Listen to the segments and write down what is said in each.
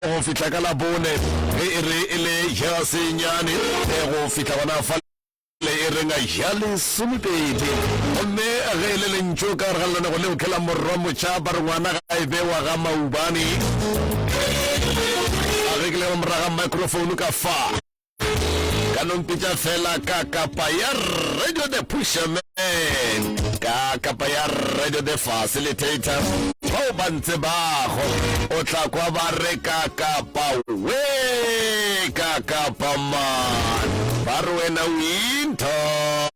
go fitla ka la bone re ile ya senyane go fitla bana fa le renga yale sumipedi mme re le lentso ka re lana go le khela morwa mocha ba rwana ga e bewa ga maubani a re le mraga microphone ka fa kanon pitcha fela ka kapa ya radio the pusherman ka kapa ya radio the facilitator o bantse bago o tla kwa ba re ka kapa we ka kapa man ba rwena winter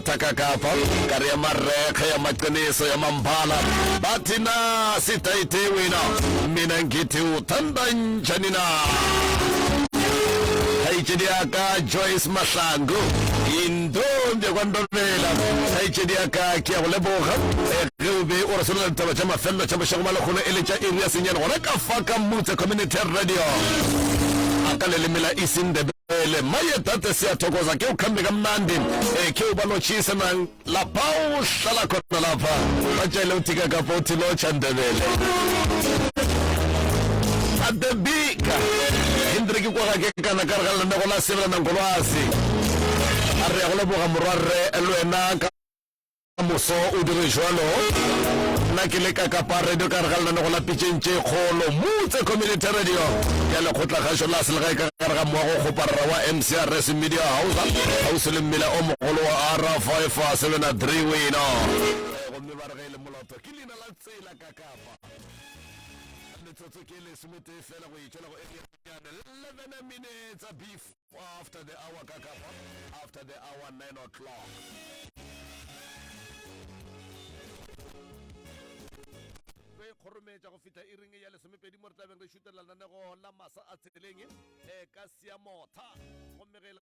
takakapa kare ya marekha ya maqiniso ya mambala bathina sitayithe wena mina ngithi uthanda njani na Haijedi aka Joyce Mahlangu intombi kwandobela haijedi aka kia go leboga rebe o resona taba tsa mafelo tsa bashego malogolo eletsa area senyane gona ka faka mutse community radio aka le lemela isindebele maye tate se thokoza ke ukhambe kamnandi ke ubalochisa na lapha uhlala khona lapha batshele uthika ka bothi lo chandebele at the big Hendriki kwa ke kana kargala na go la sebela na ngolwasi a re go le boga morwarre elwena ka moso o dire jwalo na ke le ka kapa radio kargala na go la pitšentše kgolo mutse community radio ya le khotla ga shola se le ga ka karga mo go goparra wa MCRS media house le mmela o mogolo wa R573 wena go me ba re le molato ke lena la tsela ka kapa Totokele sumete fela go ithola go area 11 minutes after the hour kakapa after the hour 9 o'clock we khorometsa go fita iring ya le sumepedi mo tlabeng re shutela nna go la masa a tseleng ka sia motha go megela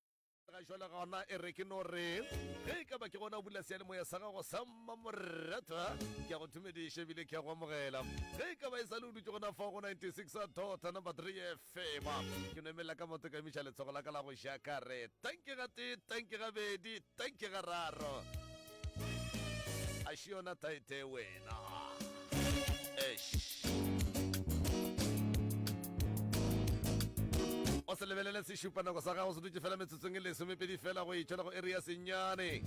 ga jola gona e re ke no re ge ka ba ke gona bula se le moya sa go samma morata ke go thumedishe bile ke go mogela ge ka ba isalo du gona fa go 96 a tota number 3 FM ke no mela ka motho ka michale tsogola ka la go shaka re thank you ga bedi thank you ga raro a shiona taite wena o se lebelele se šupana go sa gago se dutse fela metsotsong e le somepedi fela go itšhola go area senyane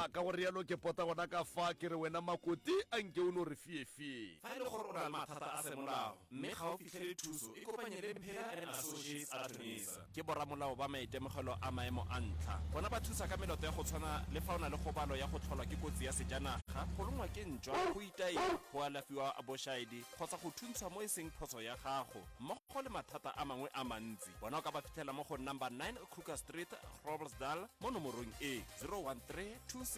a ka go rialo ke pota gona ka fa ke re wena makoti a nke o no re fiefie fa le gore o na le mathata a semolao mme ga o fitlhele thuso e kopanye le Mpela and Associates Attorneys ke boramolao ba maitemogelo a maemo a ntlha bona ba thusa ka meloto ya go tshwana le fa o na le kgobalo ya go tlholwa ke kotsi ya sejanaga go longwa ke ntšwa go itaiwa go alafiwa bošaedi kgotsa go thuntshwa mo e seng phoso ya gago mmogo le mathata a mangwe a mantsi bona o ka ba fitlhela mo go number 9 Kruger Street Groblersdal mo nomorong e 013-262-2741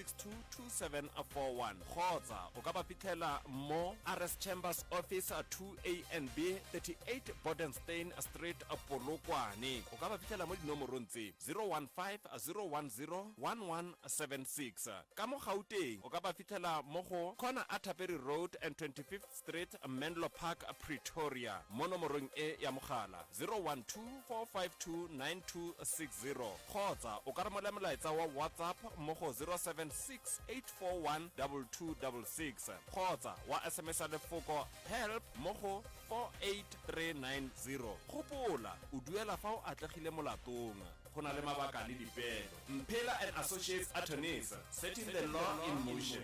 kgotsa o ka ba fitlhela mo RS Chambers Office 2A and B 38 Bodenstein Street Polokwane o ka ba fitlhela mo dinomorong tse 015-010-1176 ka mo Gauteng o ka ba fitlhela mo go Corner Atterbury Road and 25th Street Menlo Park Pretoria mo nomorong e ya mogala 012-452-9260 kgotsa o ka re molaetsa wa WhatsApp mo go 076-841-2266 kgotsa wa SMS lefoko help mo go 48390 gopola o duela fa o atlegile molatong go na le mabaka le dipeelo Mpela and Associates Attorneys setting the law in motion.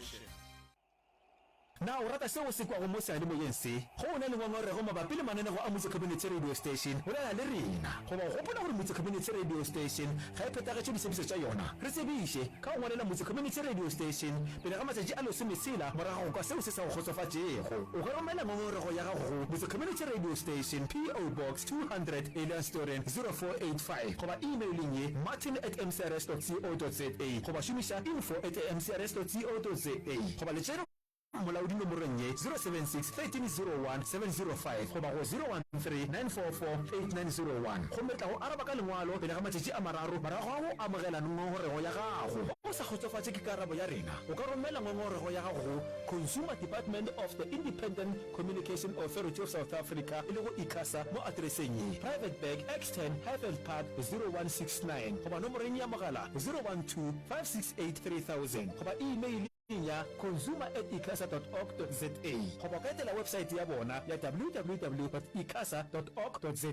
Na o rata seo se kwa go mo sa le mo yense go ona le ngongore go mabapi le manene go amutse community radio station o la le rena go ba go bona gore mutse community radio station ga e pheta ga tšho disebiso tša yona re tsebiše ka go ngwalela mutse community radio station pele ga matšatši a lose mesela morago kwa seo se sa go kgotsofatšego o ka romela ngongorego ya gago go mutse community radio station PO Box 200 Elanstoren 0485 goba emailing ye martin@mcrs.co.za goba šomiša info@mcrs.co.za goba letšeno molaodi nomorong ye 076-1301-705 goba go 013-944-8901 go metla go araba ka lengwalo pele ga matšatši a mararo marago a go amogela ngongorego ya gago o sa kgotsofatše ke karabo ya rena o ka romela ngongorego ya gago go Consumer Department of the Independent Communication Authority of South Africa e le go ICASA mo adreseng ye Private Bag X10 Highveld Park 0169 goba nomoreng ya mogala 012-568-3000 goba email ya consumer@icasa.org.za goba ka etela website ya bona ya www.icasa.org.za.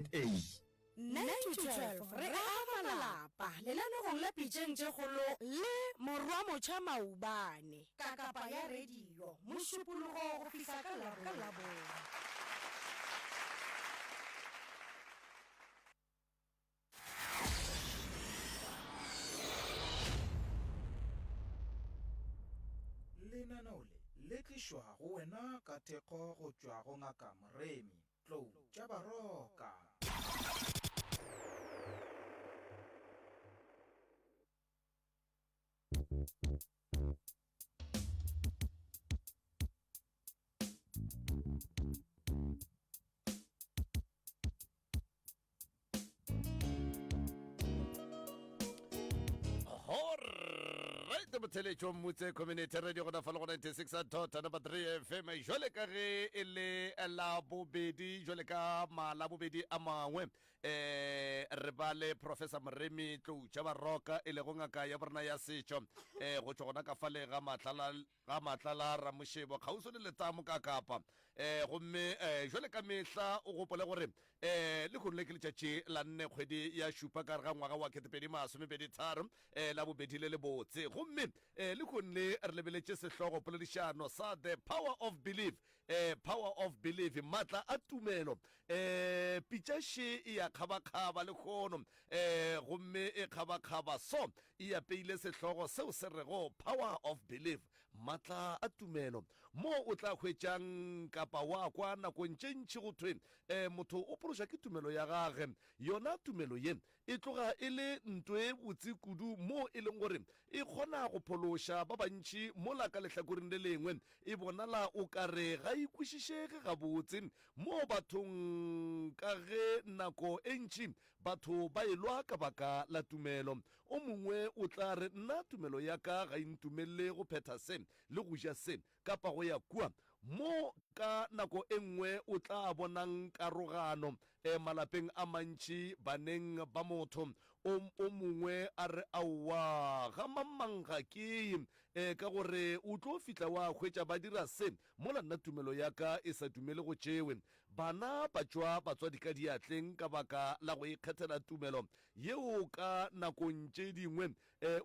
9-12 re aga malapa lelanegong la pitšeng tše kgolo le morwa motšha maubane ka kapa ya radio mošupologo go fihla ka labone. lenaneo le tlišwa go wena ka thekgo go tšwa go ngaka Moremi Tlou tša Baroka. Motheletšo mmutse community radio go nafala go 96 number 3 FM jwale ka ge e le la bobedi jwale ka mala bobedi a mangwe re ba le Professor Moremi Tlou tša Baroka e le go ngaka ya borena ya setšo go tšwa gona ka fale ga matlala Ramošebo kgauso le letamo ka kapa gomme jwale ka mehla o gopole gore le kgono le ke letšatši la nne kgwedi ya šupa ka re ga ngwaga wa 2023 la bobedi le le botse gomme le kgonne re lebeletše sehlogo poledišano sa the power of belief matla a tumelo pitšaše e ya kgabakgaba le kgono gomme e kgabakgaba so e apeile sehlogo seo se rego power of belief matla a tumelo mo o tla hwetšang kapa wa kwa nakong tše ntši go thwe motho o poroša ke tumelo ya gage yona tumelo ye e tloga e le ntwe botse kudu mo e leng gore e kgona go phološa ba bantši mola ka lehlakoreng le lengwe e bonala o kare ga ikwešišege gabotse mo bathong ka ge nako e ntši batho ba elwa ka baka la tumelo o mongwe o tla re nna tumelo ya ka ga intumelele go phetha se le go ja se kapa go ya kua mo ka nako e nngwe o tla bonang karogano malapeng a mantši baneng ba motho o mongwe a re aowa ga mamang ga ke ka gore o tlo fitla wa hwetša ba dira se mola nna tumelo ya ka e sa tumele go tšewe bana ba tšwa batswadi ka diatleng ka baka la go ikgethela tumelo yeo ka nakong tše dingwe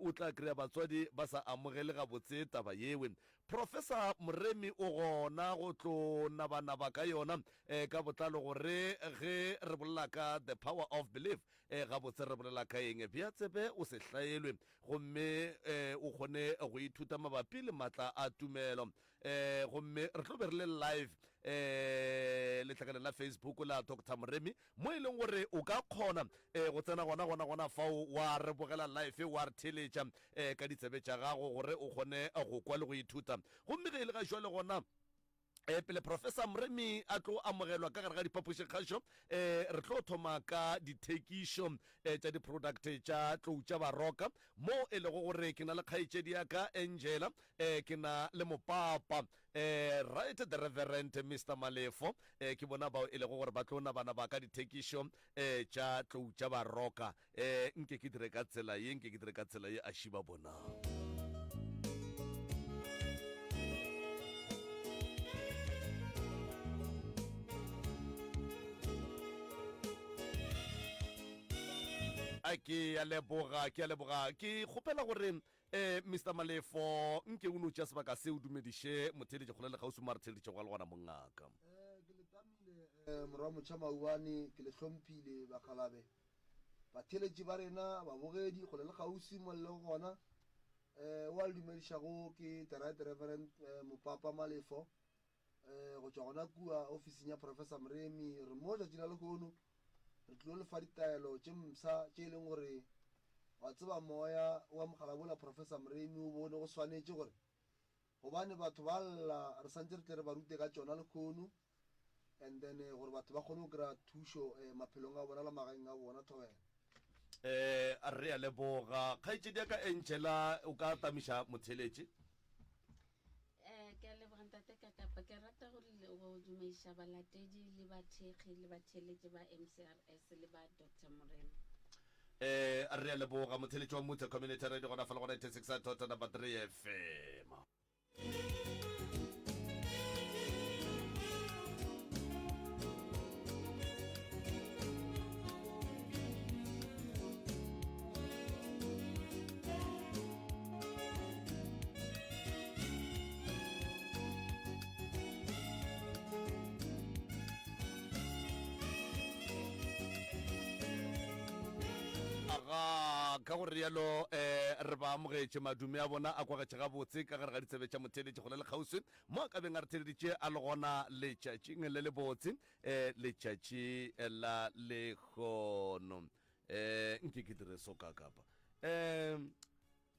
o tla kry-a batswadi ba sa amogele gabotse taba yewe Professor Moremi o gona go tlo nabanaba ka yona ka botlalo gore ge re bolela ka the power of belief gabotse re bolela ka eng bja tsebe o se hlaelwe gomme o kgone go ithuta mabapi le matla a tumelo gomme re tlo be re le live letlakale la Facebook la Dr. Moremi mo e leng gore o ka kgona go tsena gona fao wa re bogela live wa re theletša ka ditsebe tša gago gore o kgone go kwa le go ithuta gomme ge e le ga jwa le gona pele Professor Moremi a tlo amogelwa ka gare ga diphapošikgašo re tlo thoma ka dithekišo tša di-product tša Tlou tša Baroka mo e lego gore ke na le kgaetšedi ya ka Angela ke na le mopapa right the Reverend Mr. Malefo ke bona bao e lego gore ba tlo nabana ba ka dithekišo tša Tlou tša Baroka nke ke dire ka tsela ye a šiba bonang ke a leboga ke kgopela gore Mr. Malefo nke o no tša sebaka se o dumediše motheletše kgole le gausi mare theletše go le gona mongaka ke le tamile morwa motšha maubane ke le hlomphile bakgalabe batheletše ba rena babogedi kgole le gausi mo le gona wa le dumedišago ke the right Reverend mopapa Malefo go tšwa gona kua ofising ya Professor Moremi re mo tšatši la lehono re tlo le fa ditaelo tše msa tše e leng gore wa tseba moya wa mogalabola Professor Moremi o bone go swanetše gore gobane batho ba lla re santse re tle re ba rute ka tšona lekgono and then gore batho ba kgone go kry-a thušo maphelong a bona le magaeng a bona thobela a re a leboga kgaetšedi ya ka Angela o ka tamiša motheletše ke a leboga ntate ka kapa ke rata go dumaiša balatedi le bathekgi le batheletše ba MCRS le ba Dr. Moremi a re a leboga motheletše wa motse community radio gona fela go 96 number 3 FM ka gore rialo re ba amogetše madume a bona a kwagetše gabotse ka gare ga ditsebe tša motheletše go le le kgauswi mo a ka beng a re theleditše a le gona letšatšing le le botse letšatši la lekgono nke ke dire so ka kapa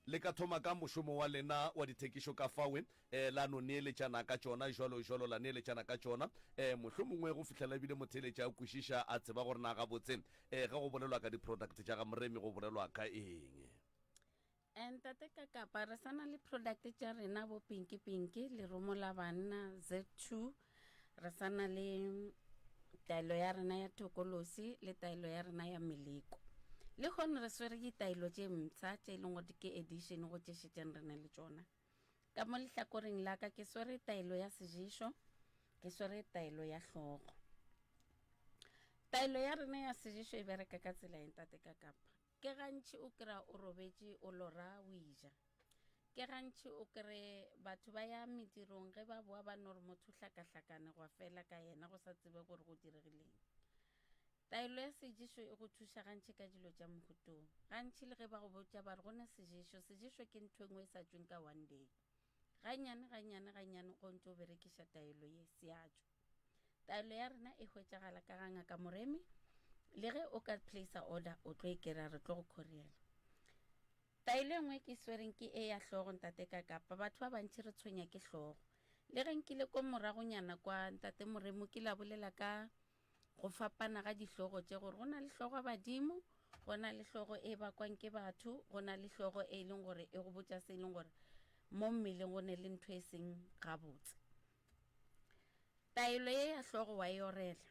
le ka thoma ka mošomo wa lena wa dithekišo ka fawe la no neeletšana ka tšona jalo la neeletšana ka tšona mohlho mongwe go fitlhela ebile motheletša a kwešiša a tseba gore na gabotse ga go bolelwa ka di-product tša ga moremi go bolelwa ka eng ntate ka kapa re sana le product tša rena bo pinki le romo la banna Z2 re sana le taelo ya rena ya thokolosi le taelo ya rena ya meleko le gone re swere ditaelo tše mtsha tše e leng gore ke edition go tšešetšeng rena le tšona ka mo lehlakoreng la ka ke swere taelo ya sejišo ke swere taelo ya hlogo taelo ya rena ya sejišo e bereka ka tsela eng tate ka kapa ke gantši o kry o robetše o lora o ija ke gantši o kry batho ba ya medirong ge ba boa ba no re motho hlakahlakane go fela ka yena go sa tsebe gore go diregileng taelo ya sejišo e go thuša gantši ka dilo tša mohutong gantši le ge ba go botša ba re gona sejišo ke ntho engwe e sa tsweng ka one day ganyane go ntse o berekiša taelo ye seatšo taelo ya rena e hwetšagala ka ganga ka moremi le ge o ka place order o tlo e kera re tlo go khoriela taelo engwe ke swereng ke e ya hlogo ntate ka kapa batho ba bantši re tshwenya ke hlogo le ge nkile ko moragonyana kwa ntate moremi ke la bolela ka go fapana ga dihlogo tše gore go na le hlogo ya badimo go na le hlogo e bakwang ke batho go na le hlogo e leng gore e go botša se e leng gore mo mmeleng go ne le ntho e seng gabotse taelo ye ya hlogo wa e orela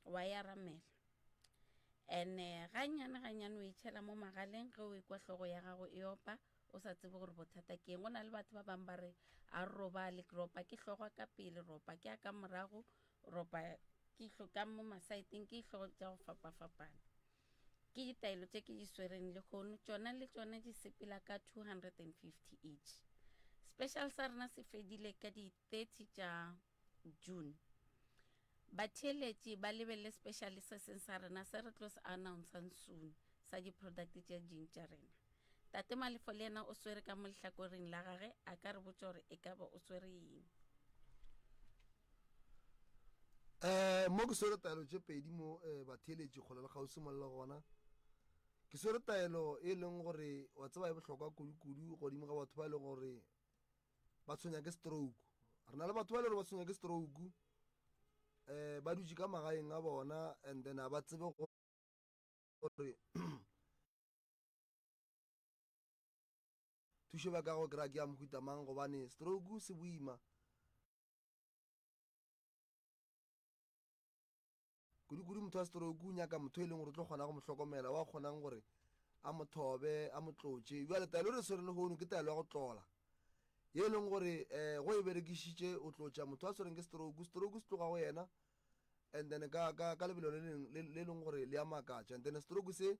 wa e aramela ene ganyane o itšhela mo magaleng ge o ekwa hlogo ya gago e opa o sa tsebe gore bothata ke eng go na le batho ba bang ba re a roba le ropa ke hlogo ka pele ropa ke a ka morago ropa ke ka mo masaeteng ke hlogo tša go fapafapana ke ditaelo tše ke di swereng le kgono tšona le tšona di sepela ka 250 each special sa rena se fedile ka di 30 tša June batheletši ba lebelele special se seng sa rena se re tlo se announcang soon sa di-product tše ding tša rena tate malefo le yena o swere ka mo lehlakoreng la gage a ka re botša gore e ka ba o swere eng mo ke swere taelo tše pedi mo batheletši kgole le kgausi mo le gona ke swere taelo e leng gore wa tseba e bohlokwa kudu godimo ga batho ba e leng gore ba tshwenya ke stroke re na le batho ba e leng gore ba tshwenya ke stroke ba dutše ka magaeng a bona and then a ba tsebe gore thušo ba ka go kry-a ke ya mohuta mang gobane stroke se boima kudu motho wa stroke o nyaka motho e leng gore o tlo kgona go mo hlokomela wa kgonang gore a mo thobe a mo tlotše bjale taelo re swere le gono ke taelo ya go tlola ye e leng gore go e berekišitše o tlotša motho a swereng ke stroke se tloga go yena and then ka lebelo le leng gore le a makatša and then stroke se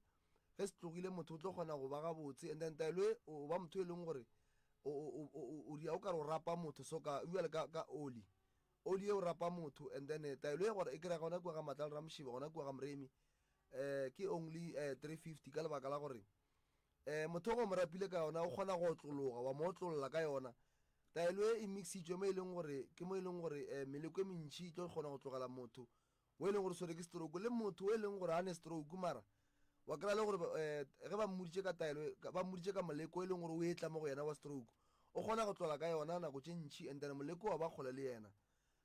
ge se tlogile motho o tlo kgona go ba gabotse and then taelo e o ba motho e leng gore o dia o ka re o rapa motho so ka bjale ka oli e o rapa motho and then taelo e gore e kry-a gona kua ga matla le ramošiba gona kua ga moremi ke only 350 ka lebaka la gore motho go mo rapile ka yona o kgona go otlologa wa mo otlolola ka yona taelo e mixitšwe mo e leng gore ke mo e leng gore meleko e mentši tlo kgona go tlogela motho o e leng gore swere ke stroke le motho o e leng gore a ne stroke mara wa kry-a le gore ge ba mmoditše ka taelo ba mmoditše ka moleko e leng gore o etla mo go yena wa stroke o kgona go tlola ka yona nako tše ntšhi and then moleko wa ba kgole le yena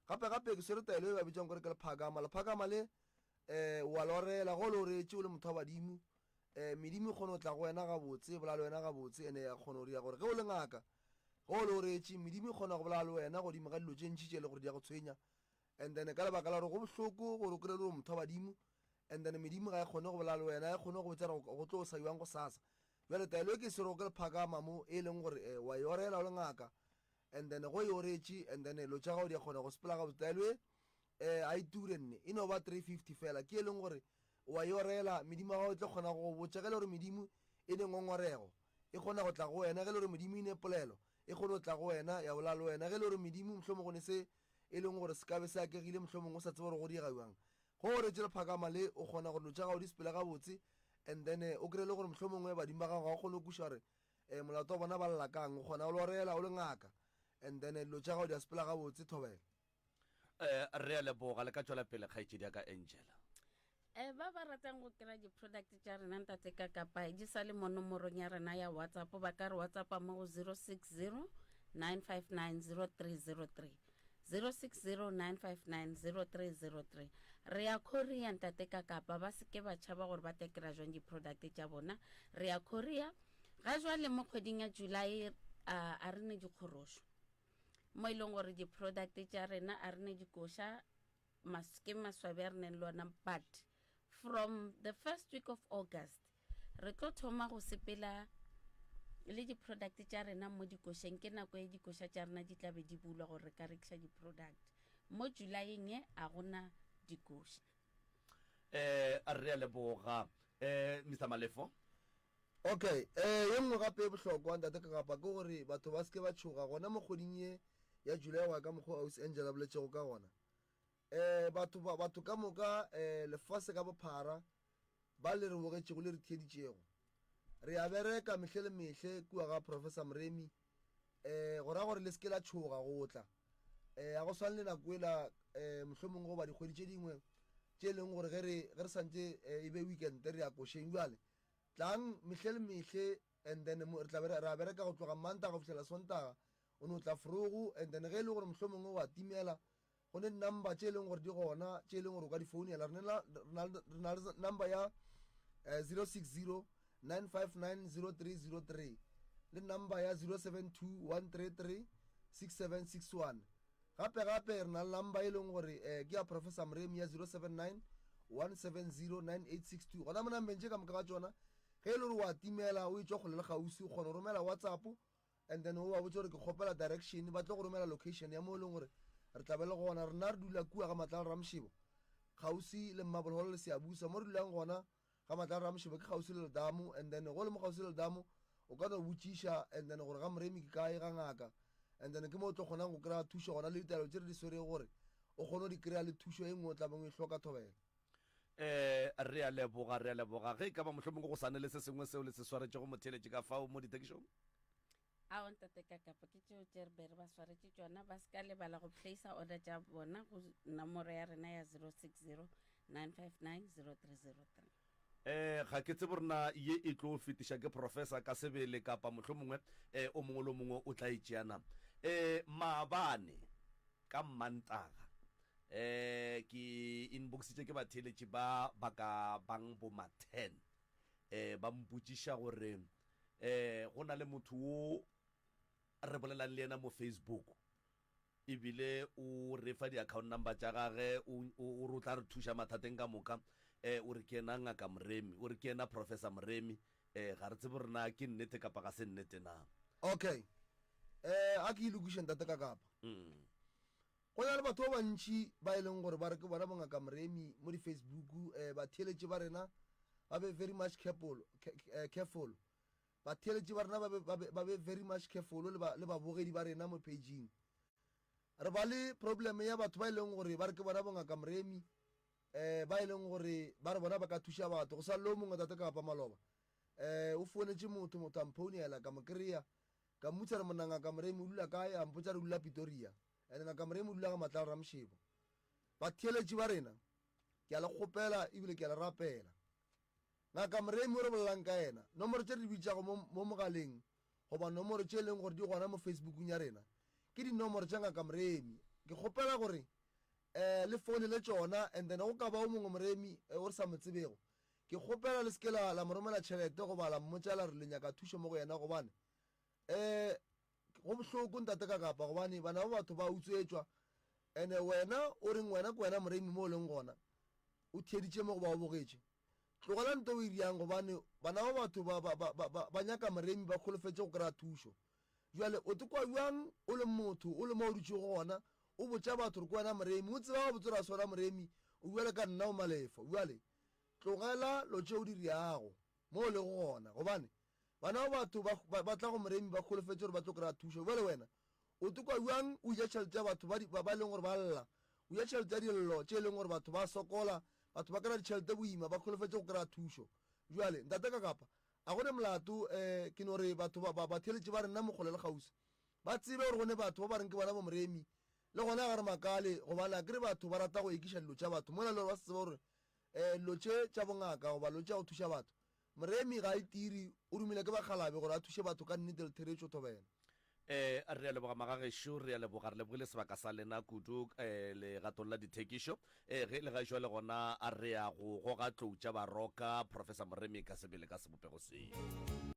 gape ke swere taelo e ba bitsang gore ke lephakama le wa lorela go loretše o le motho wa badimo medimo e kgone go tla go wena gabotse bola le wena gabotse ene ya kgone go ria gore ge o le ngaka go o loretše medimo e kgone go bola le wena godimo ga dilo tše ntši tše le gore di ya go tshwenya and then ka lebaka la gore go bohloko gore o kry le gore motho wa badimo and then medimo ga e kgone go bola le wena e kgone go botsera go tlo o sa iwang go sasa jale taelo e ke swere go ke lephakama mo e leng gore wa e orela o le ngaka and then go e oretše and then lo tša gago di a kgona go sepela ga botaelwe a iture nne e no ba 350 fela ke e leng gore wa yorela medimo ga o tle kgona go botša ge le gore medimo e ne ngongorego e kgona go tla go wena ge le gore medimo e ne polelo e kgone go tla go wena ya bola le wena ge le gore medimo mohlomong go ne se e leng gore se ka be se akegile mohlomong o sa tsebe gore go diegaiwang go gore tše lephakama le o kgona gore lo tša gago di sepele ga botse and then o kry le gore mohlomongwe badimo ba gago ga o kgone go kuša gore molato wa bona ba lelakang o kgona o lorela o le ngaka and then lo tša gago di a sepela ga botse thobela re a leboga le ka tšwela pele kgaetšedi ya ka Angela. ba ba ratang go kry-a di-product tša rena ntate ka kapa di sa le mo nomorong ya rena ya whatsapp ba ka re whatsapp mo go 060 959 0303 060 959 0303 re ya korea ntate ka kapa ba seke ba tšhaba gore ba tekera jwang di-product tša bona re ya korea ga jwale mo kgweding ya July a re ne dikgorošo mo e leng gore di-product tša rena a re ne dikoša ke maswabe a re neng le ona but from the first week of August re tlo thoma go sepela le di-product tša rena mo dikošeng ke nako e dikoša tša rena di tlabe di bulwa gore re ka rekiša di-product mo Julyeng e a gona dikoša a re a leboga Mr. Malefo. okay ye nngwe gape e bohlokwa ntate ka kapa ke gore batho ba seke ba tšhoga gona mo kgoding ye ya July wa ka mokgwa ausi Angela boletšego ka gona batho ka moka lefase ka bophara ba le re bogetšego le re thieditšego re a bereka mehle le mehle kua ga Professor Mremi go ra gore le seke la tšhoga go tla a go swane le nako ela mohlomong go ba dikgwedi tše dingwe tše e leng gore ge re santse e be weekend re ya košeng bjale tlang mehle le mehle and then re tla re a bereka go tloga Mantaga go fitlhela Sontaga o ne o tla Vroeg and then ge e le gore mohlomong o a timela go ne number tše e leng gore di gona tše e leng gore o ka di founela re na le number ya 060 959 0303 le number ya 072 133 6761 gape re na le number e leng gore ke ya Professor Mremi ya 079 170 9862 gona mo nambeng tše ka moka ga tšona ge e le gore wa timela o etswa kgole le gausi o kgona go romela WhatsApp and then o ba botse gore ke kgopela direction ba tlo go romela location ya mo e leng gore re tla be le gona rena re dula kua ga Matlala Ramšebo gausi le Mmabolholo le Seabusa mo re dulang gona ga Matlala Ramšebo ke gausi le Ledamo and then go le mo gausi le Ledamo o ka no botšiša and then gore ga Mremi ke kae ga ngaka and then ke mo o tlo kgonang go kry-a thušo gona le ditaelo tše re di swere gore o kgone go di kry-a le thušo e nngwe o tlabeng o e hloka thobela re a leboga ge e ka ba mohlomong go sane le se sengwe seo le se swaretše go motheletše ka fao mo ditekišong a o ntate ka kapa ke tšeo tše re bere ba swaretše tšona ba se ka lebala go placea order tša bona go nomoro ya rena ya 060 959 0303 ga ke tsebe rena ye e tlo fetiša ke professor ka sebele kapa mohlomongwe o mongwe le mongwe o tla itšeana maabane ka Mantaga ke inboxitše ke batheletše ba ka bang boma 10 ba mpotšiša gore go na le motho o re bolelang le yena mo Facebook ebile o re fa di-account number tša gage o re o tla re thuša mathateng ka moka o re ke ena ngaka Mremi o re ke ena Professor Mremi ga re tsebe rena ke nnete kapa ga se nnete na okay a ke ilokišeng tate ka kapa go na le batho ba bantši ba e leng gore ba re ke bona bongaka Mremi mo di-Facebook batheletše ba rena ba be very much careful batheletše ba rena ba be very much careful le babogedi ba rena mo pageng re ba le problem ya batho ba e leng gore ba re ke bona bongaka Mremi ba e leng gore ba re bona ba ka thuša batho go sa le o mongwe tate ka kapa Maloba o founetše motho a mphounela ka mo kry-a ka mmutsa re mona ngaka Mremi o dula kae a mpotsa re dula Pretoria and ngaka Mremi o dula ga Matlala Ramšebo batheletše ba rena ke a le kgopela ebile ke a le rapela ngaka Mremi o re bolelang ka ena nomoro tše re di bitšago mo mogaleng goba nomoro tše e leng gore di gona mo Facebookong ya rena ke dinomoro tša ngaka Mremi ke kgopela gore le phone le tšona and then go ka ba o mongwe Mremi o re sa mo tsebego ke kgopela le seke la moromela tšhelete goba la mmotšala re le nyaka thušo mo go yena gobane go bohloko ntate ka kapa gobane bana ba batho ba utswetšwa and wena o reng wena ke wena Mremi mo o leng gona o thieditše mo go ba o bogetše tlogela nte o iriang gobane bana ba batho ba nyaka Mremi ba kgolofetše go kry-a thušo jwale o te kwa bjang o le motho o le mo o dutse go gona o botsa batho re ke wena moremi o tseba ga botsora sona moremi o buele ka nna o malefa jwale tlogela lo tšeo di riago mo o le go gona gobane bana ba batho ba tla go moremi ba kgolofetse gore ba tlo kry-a thuso jwale wena o te kwa bjang o ja tšhelete ya batho ba e leng gore ba lla o ja tšhelete ya dillo tše e leng gore batho ba sokola batho ba kry-a ditšhelete boima ba kgolofetse go kry-a thuso jwale ntate ka kapa a gone molato ke no re batho ba theletše ba rena mokgole le gausi ba tsebe gore gone batho ba ba reng ke bona bo moremi le gona ga re makale gobane a kere batho ba rata go ekiša dilo tša batho mona le gore ba se tsebe gore dilo tše tša bongaka goba dilo tša go thuša batho moremi ga e tiri o rumile ke bakgalabe gore a thuše batho ka nnete le theretšo thobena re a leboga magagešo re a leboga re lebogile sebaka sa lena kudu legatong la dithekišo ge le gaešo le gona a re ya go goga tlou tša baroka professor moremi ka sebele ka sebopego seo